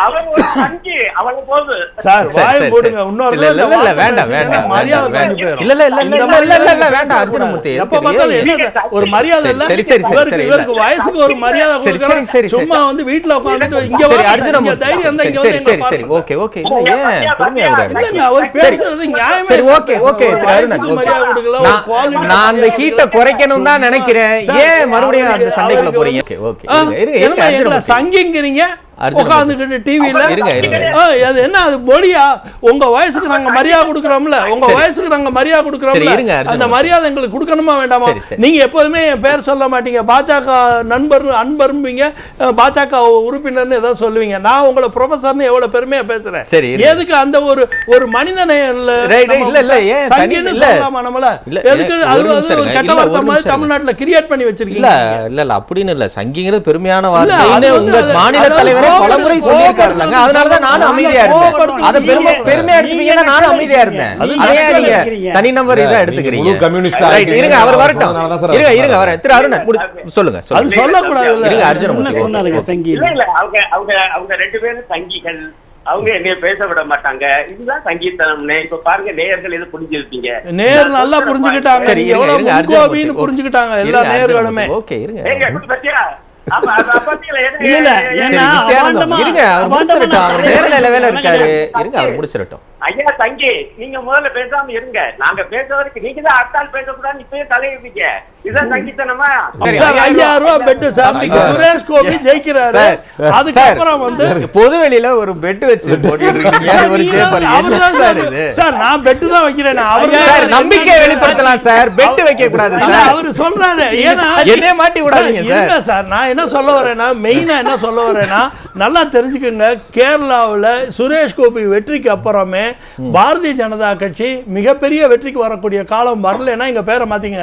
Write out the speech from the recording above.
அவன் ஒரு சங்கி அவனுக்கு போகுது சார் வாய் போடுங்க இன்னொரு இல்ல இல்ல இல்ல வேண்டாம் வேண்டாம் மரியாதை இல்ல இல்ல இல்ல இல்ல இல்ல இல்ல வேண்டாம் அர்ஜுனமூர்த்தி எப்ப பார்த்தாலும் என்ன ஒரு மரியாதை இல்ல சரி சரி சரி இவருக்கு வயசுக்கு ஒரு மரியாதை கொடுக்கறேன் சும்மா வந்து வீட்ல உட்கார்ந்துட்டு இங்க சரி அர்ஜுனமூர்த்தி தைரியம் தான் இங்க வந்து சரி சரி ஓகே ஓகே இல்ல ஏன் பொறுமையா விடுங்க இல்லங்க அவர் பேசுறது நியாயமே சரி ஓகே ஓகே அருணன் மரியாதை கொடுக்கல நான் அந்த ஹீட்ட குறைக்கணும் தான் நினைக்கிறேன் ஏன் மறுபடியும் அந்த சண்டைக்குள்ள போறீங்க ஓகே ஓகே இருங்க அர்ஜுனமூர்த்தி சங்கிங்கிறீங்க உட்கார்ந்துகிட்டு டிவில அது என்ன அது மொழியா உங்க வயசுக்கு நாங்க மரியாதை கொடுக்கறோம்ல உங்க வயசுக்கு நாங்க மரியாதை கொடுக்கறோம்ல அந்த மரியாதை எங்களுக்கு கொடுக்கணுமா வேண்டாமா நீங்க எப்போதுமே என் பேர் சொல்ல மாட்டீங்க பாஜக நண்பர் அன்பர்ம்பீங்க பாஜக உறுப்பினர்னு ஏதோ சொல்லுவீங்க நான் உங்களை ப்ரொஃபசர்னு எவ்வளவு பெருமையா பேசுறேன் எதுக்கு அந்த ஒரு மனிதனை சங்கின்னு சொல்லலாமா நம்மள எதுக்கு அது கெட்ட வார்த்தை மாதிரி தமிழ்நாட்டுல கிரியேட் பண்ணி வச்சிருக்கீங்க இல்ல இல்ல அப்படின்னு இல்ல சங்கிங்கிறது பெருமையான வார்த்தை உங்க மாநில தலைவர் பலமுறை சொல்லியிருக்காருலங்க அதனாலதான் நானும் அமைதியா இருந்தேன் அதை பெருமையா எடுத்துப்பீங்கன்னா நானும் அமைதியா இருந்தேன் அதையே நீங்க தனி நம்பர் இதை எடுத்துக்கிறீங்க இருங்க அவர் வரட்டும் இருங்க வர திரு அருணன் சொல்லுங்க சொல்லக்கூடாது இருங்க அர்ஜுனமூர்த்தி அவங்க ரெண்டு பேரும் சங்கிகள் அவங்க என்னைய பேச விட மாட்டாங்க இதுதான் சங்கீதம்னு இப்ப பாருங்க நேயர்கள் எது புரிஞ்சிருப்பீங்க நேயர் நல்லா புரிஞ்சுக்கிட்டாங்க சரி இருங்க அர்ஜுனமூர்த்தி புரிஞ்சுக்கிட்டாங்க எல்லா நேயர்களுமே ஓகே இருங்க பத்தியா ஐயா தங்கி நீங்க முதல்ல பேசாம இருங்க நாங்க பேச வரைக்கும் நீங்க தான் அடுத்தால் பேசக்கூடாது இப்பயே தலையிட்டீங்க இதுதான் சங்கீதனமா 5000 ரூபாய் பெட் சாப்பிட்டு சுரேஷ் கோபி ஜெயிக்கிறாரு அதுக்கப்புறம் வந்து பொதுவெளியில ஒரு பெட் வச்சு போட்டுட்டு இருக்கீங்க ஒரு சேப்பர் என்ன சார் இது சார் நான் பெட் தான் வைக்கிறேன் சார் நம்பிக்கை வெளிப்படுத்தலாம் சார் பெட் வைக்க கூடாது சார் அவர் சொல்றாரு ஏன்னா என்னே மாட்டி விடாதீங்க சார் சார் நான் என்ன சொல்ல வரேன்னா மெயினா என்ன சொல்ல வரேன்னா நல்லா தெரிஞ்சுக்கங்க கேரளாவுல சுரேஷ் கோபி வெற்றிக்கு அப்புறமே பாரதிய ஜனதா கட்சி மிகப்பெரிய வெற்றிக்கு வரக்கூடிய காலம் வரலன்னா எங்க பேரை மாத்தீங்க